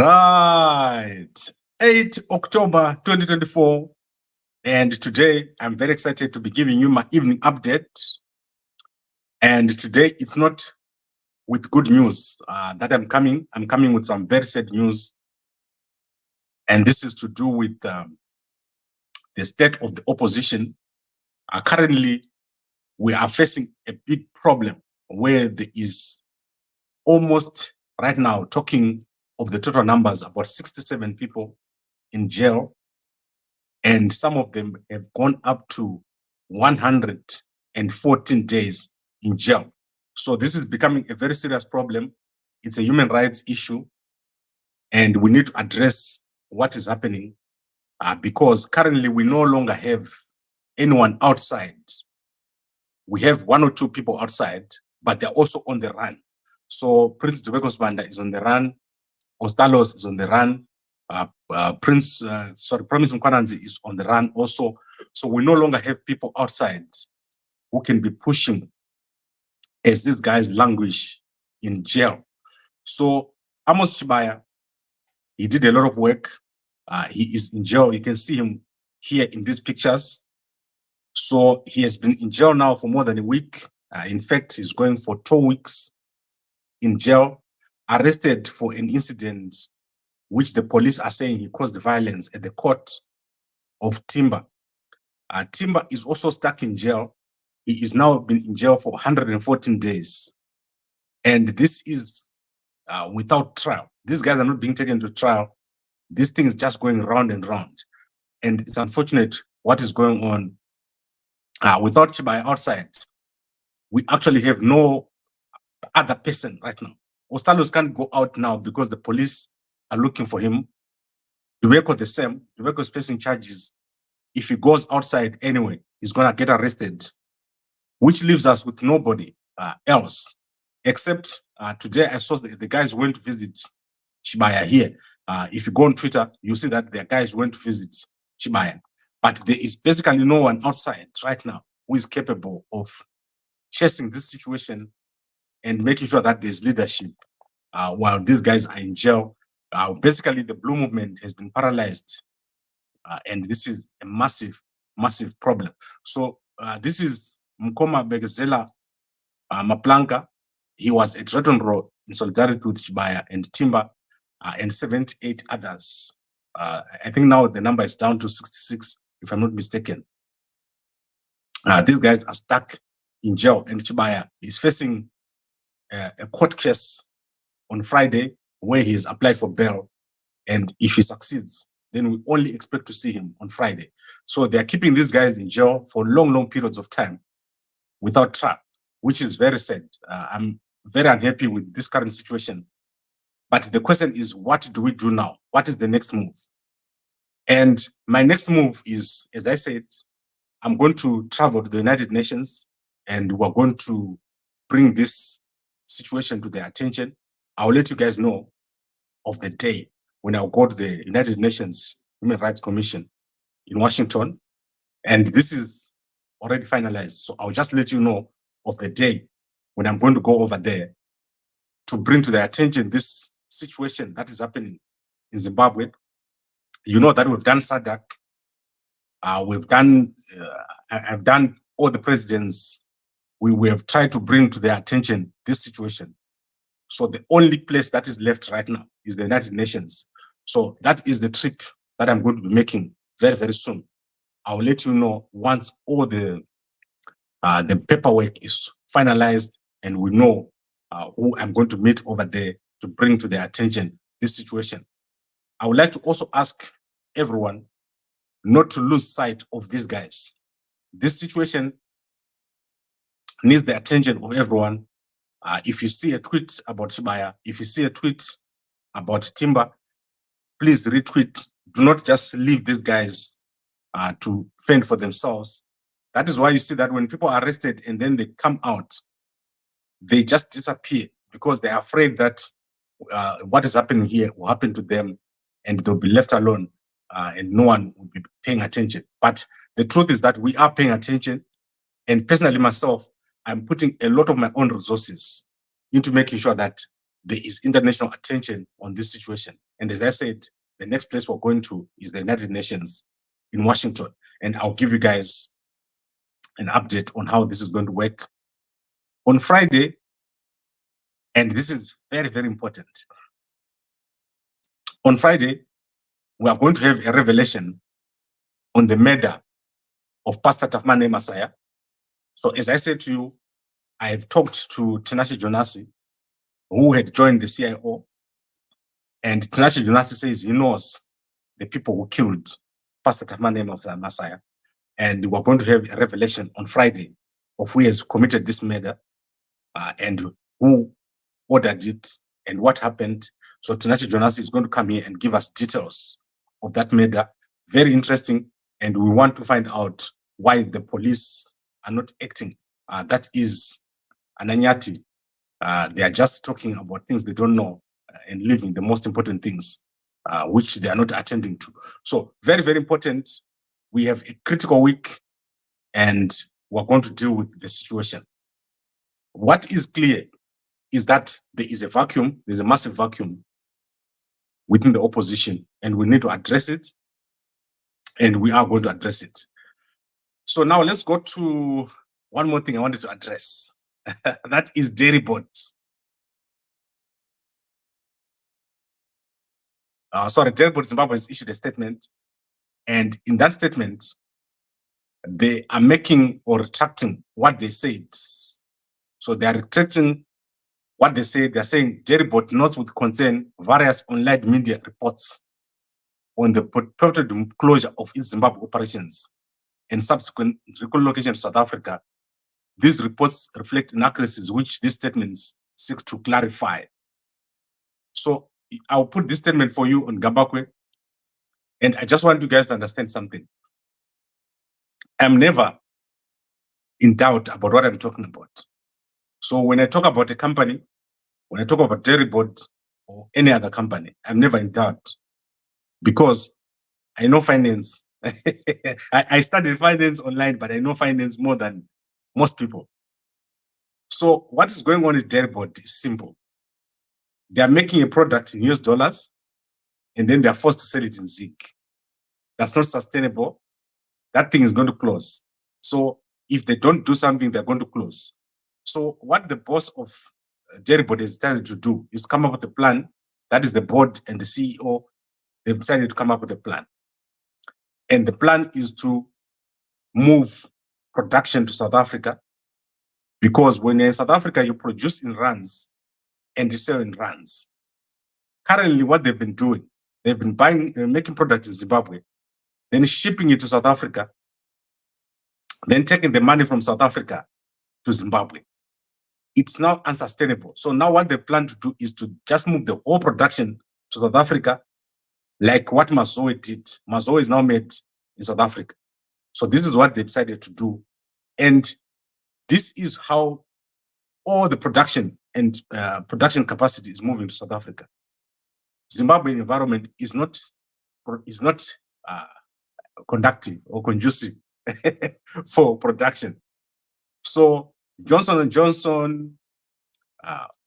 Right. 8 October 2024. And today I'm very excited to be giving you my evening update. And today it's not with good news that I'm coming. I'm coming with some very sad news. And this is to do with the state of the opposition. Currently, we are facing a big problem where there is almost right now, talking of the total numbers, about 67 people in jail. And some of them have gone up to 114 days in jail. So this is becoming a very serious problem. It's a human rights issue. And we need to address what is happening because currently we no longer have anyone outside. We have 1 or 2 people outside, but they're also on the run. So Prince Dubekos Banda is on the run. Ostalos is on the run. Promise Mkwananzi is on the run also. So we no longer have people outside who can be pushing as these guys languish in jail. So Amos Chibaya, he did a lot of work. He is in jail. You can see him here in these pictures. So he has been in jail now for more than a week. In fact, he's going for 2 weeks in jail, arrested for an incident which the police are saying he caused the violence at the court of Timber. Timber is also stuck in jail. He is now been in jail for 114 days. And this is without trial. These guys are not being taken to trial. This thing is just going round and round. And it's unfortunate what is going on. Without Chibaya outside, we actually have no other person right now. Ostalos can't go out now because the police are looking for him. Dubeko the same. Dubeko is facing charges. If he goes outside anyway, he's going to get arrested, which leaves us with nobody else. Except today I saw the guys went to visit Chibaya here. If you go on Twitter, you see that the guys went to visit Chibaya. But there is basically no one outside right now who is capable of chasing this situation and making sure that there's leadership while these guys are in jail. Basically, the Blue Movement has been paralyzed. And this is a massive, massive problem. So this is Mkoma Begezela Maplanka. He was at Retton Road in solidarity with Chibaya and Timber and 78 others. I think now the number is down to 66, if I'm not mistaken. These guys are stuck in jail, and Chibaya is facing a court case on Friday where he has applied for bail. And if he succeeds, then we only expect to see him on Friday. So they're keeping these guys in jail for long, long periods of time without trial, which is very sad. I'm very unhappy with this current situation. But the question is, what do we do now? What is the next move? And my next move is, as I said, I'm going to travel to the United Nations and we're going to bring this situation to their attention. I'll let you guys know of the day when I'll go to the United Nations Human Rights Commission in Washington. And this is already finalized. So I'll just let you know of the day when I'm going to go over there to bring to their attention this situation that is happening in Zimbabwe. You know that we've done SADC. We've done, I've done all the presidents. We have tried to bring to their attention this situation. So the only place that is left right now is the United Nations. So that is the trip that I'm going to be making very, very soon. I'll let you know once all the paperwork is finalized and we know who I'm going to meet over there to bring to their attention this situation. I would like to also ask everyone not to lose sight of these guys. This situation needs the attention of everyone. If you see a tweet about Chibaya, if you see a tweet about Timber, please retweet. Do not just leave these guys to fend for themselves. That is why you see that when people are arrested and then they come out, they just disappear because they are afraid that what is happening here will happen to them and they'll be left alone and no one will be paying attention. But the truth is that we are paying attention. And personally myself, I'm putting a lot of my own resources into making sure that there is international attention on this situation. And as I said, the next place we're going to is the United Nations in Washington. And I'll give you guys an update on how this is going to work on Friday. And this is very, very important. On Friday, we are going to have a revelation on the murder of Pastor Tafmane Masaya. So as I said to you, I have talked to Tinashe Jonasi, who had joined the CIO. And Tinashe Jonasi says he knows the people who killed Pastor Tafmane Masaya. And we're going to have a revelation on Friday of who has committed this murder and who ordered it and what happened. So Tinashe Jonasi is going to come here and give us details of that murder. Very interesting. And we want to find out why the police are not acting. That is Ananyati. They are just talking about things they don't know and leaving the most important things, which they are not attending to. So very, very important. We have a critical week and we're going to deal with the situation. What is clear is that there is a vacuum, there's a massive vacuum within the opposition, and we need to address it, and we are going to address it. So now let's go to one more thing I wanted to address. That is Dairiboard. Dairiboard Zimbabwe has issued a statement, and in that statement, they are making or retracting what they said. So they are retracting what they say. They're saying Dairiboard notes with concern various online media reports on the purported closure of its Zimbabwe operations and subsequent relocation to South Africa. These reports reflect inaccuracies which these statements seek to clarify. So I'll put this statement for you on Gambakwe, and I just want you guys to understand something. I'm never in doubt about what I'm talking about. So when I talk about a company, when I talk about Dairiboard or any other company, I'm never in doubt because I know finance. I studied finance online, but I know finance more than most people. So what is going on with Dairiboard is simple. They are making a product in US dollars, and then they are forced to sell it in ZiG. That's not sustainable. That thing is going to close. So if they don't do something, they're going to close. So what the boss of Dairiboard has decided to do is come up with a plan. That is the board and the CEO. They've decided to come up with a plan. And the plan is to move production to South Africa, because when you're in South Africa, you produce in rands and you sell in rands. Currently, what they've been doing, they've been buying, making products in Zimbabwe, then shipping it to South Africa, then taking the money from South Africa to Zimbabwe. It's now unsustainable. So now what they plan to do is to just move the whole production to South Africa, like what Mazoe did. Mazoe is now made in South Africa. So this is what they decided to do. And this is how all the production and production capacity is moving to South Africa. Zimbabwean environment is not conductive or conducive for production. So Johnson & Johnson,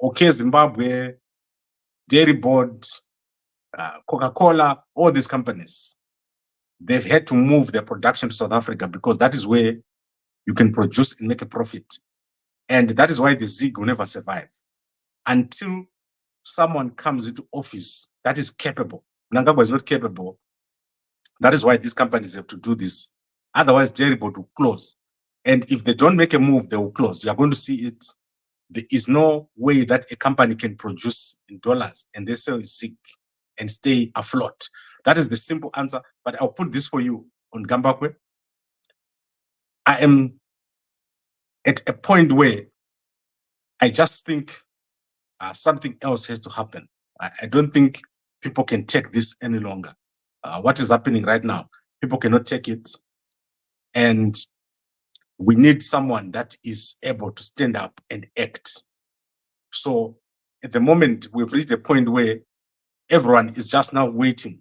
OK Zimbabwe, Dairiboard, Coca-Cola, all these companies, they've had to move their production to South Africa because that is where you can produce and make a profit. And that is why the ZiG will never survive until someone comes into office that is capable. Mnangagwa is not capable. That is why these companies have to do this. Otherwise, Dairiboard will close. And if they don't make a move, they will close. You are going to see it. There is no way that a company can produce in dollars and they sell ZiG and stay afloat. That is the simple answer. But I'll put this for you on Gambakwe. I am at a point where I just think something else has to happen. I don't think people can take this any longer. What is happening right now, people cannot take it. And we need someone that is able to stand up and act. So at the moment, we've reached a point where everyone is just now waiting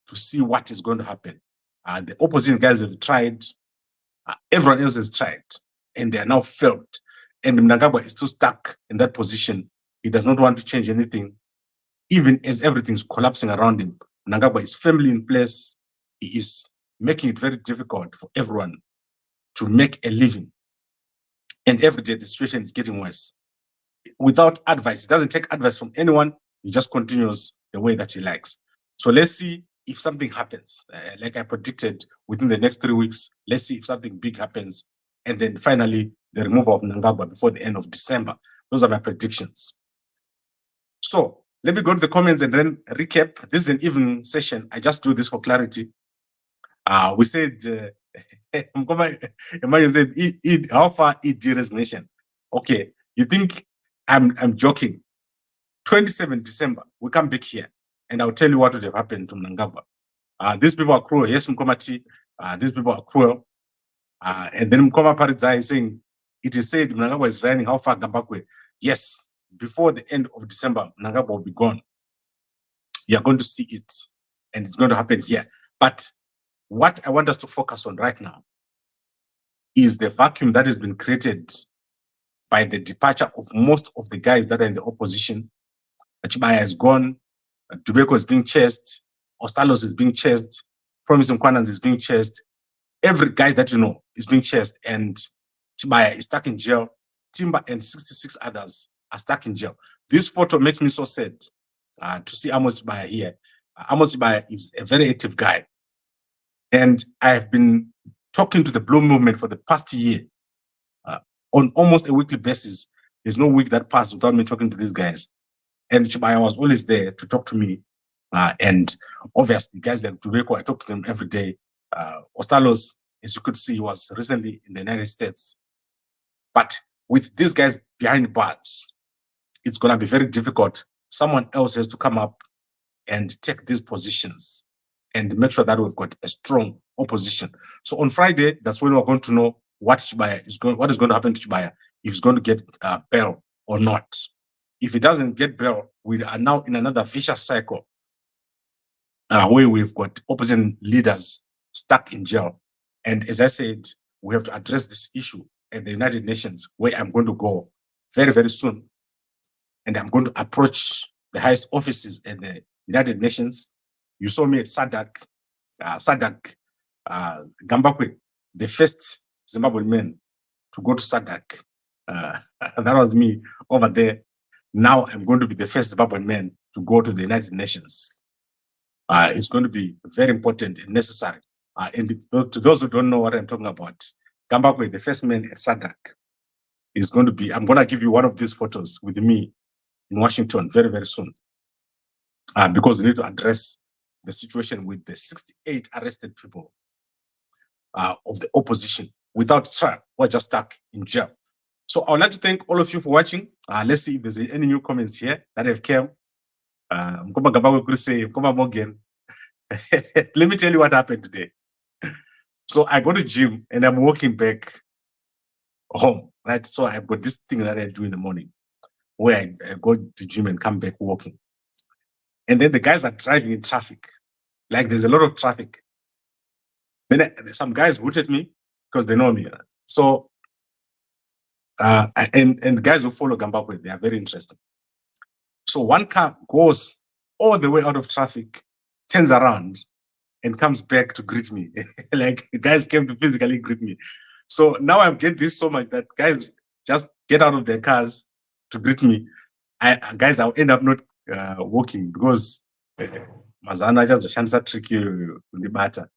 to see what is going to happen. The opposition guys have tried. Everyone else has tried. And they are now failed. And Mnangagwa is still stuck in that position. He does not want to change anything. even as everything's collapsing around him, Mnangagwa is firmly in place. He is making it very difficult for everyone to make a living. And every day the situation is getting worse. Without advice, he doesn't take advice from anyone. He just continues the way that he likes. So let's see if something happens, like I predicted, within the next 3 weeks. Let's see if something big happens. And then finally, the removal of Mnangagwa before the end of December. Those are my predictions. So let me go to the comments and then recap. This is an evening session. I just do this for clarity. We said, Emmanuel said, how far ED resignation? Okay, you think I'm joking? 27 December, we come back here and I'll tell you what would have happened to Mnangagwa. These people are cruel. Yes, Mkomati, these people are cruel. And then Mkoma Paridza is saying, it is said Mnangagwa is running. How far Gambakwe? Yes, before the end of December, Mnangagwa will be gone. You're going to see it, and it's going to happen here. But what I want us to focus on right now is the vacuum that has been created by the departure of most of the guys that are in the opposition. Chibaya is gone, Dubeko is being chased, Ostalos is being chased, Promise Nkwanans is being chased. Every guy that you know is being chased, and Chibaya is stuck in jail. Timber and 66 others are stuck in jail. This photo makes me so sad to see Amos Chibaya here. Amos Chibaya is a very active guy. And I have been talking to the Blue Movement for the past year on almost a weekly basis. There's no week that passed without me talking to these guys. And Chibaya was always there to talk to me. And obviously, guys like Dubeko, I talk to them every day. Ostalos, as you could see, was recently in the United States. But with these guys behind bars, it's going to be very difficult. Someone else has to come up and take these positions and make sure that we've got a strong opposition. So on Friday, that's when we're going to know what is going to happen to Chibaya, if he's going to get bail or not. If he doesn't get bail, we are now in another vicious cycle where we've got opposition leaders stuck in jail. And as I said, we have to address this issue at the United Nations, where I'm going to go very, very soon. And I'm going to approach the highest offices at the United Nations. You saw me at SADC, Gambakwe, the first Zimbabwean man to go to SADC. That was me over there. Now I'm going to be the first Zimbabwean man to go to the United Nations. It's going to be very important and necessary. And to those who don't know what I'm talking about, Gambakwe, the first man at SADC, is going to be, I'm going to give you one of these photos with me in Washington very, very soon. Because we need to address the situation with the 68 arrested people of the opposition without trial, who are just stuck in jail. So I would like to thank all of you for watching. Let's see if there's any new comments here that have come. Let me tell you what happened today. So I go to gym and I'm walking back home, right? So I've got this thing that I do in the morning where I go to gym and come back walking. And then the guys are driving in traffic. Like there's a lot of traffic. Then some guys looked at me because they know me. So, and the guys who follow Gambakwe, they are very interesting. So one car goes all the way out of traffic, turns around, and comes back to greet me. Like the guys came to physically greet me. So now I get this so much that guys just get out of their cars to greet me. Guys, I'll end up not walking because Mazana just shansa tricky the matter.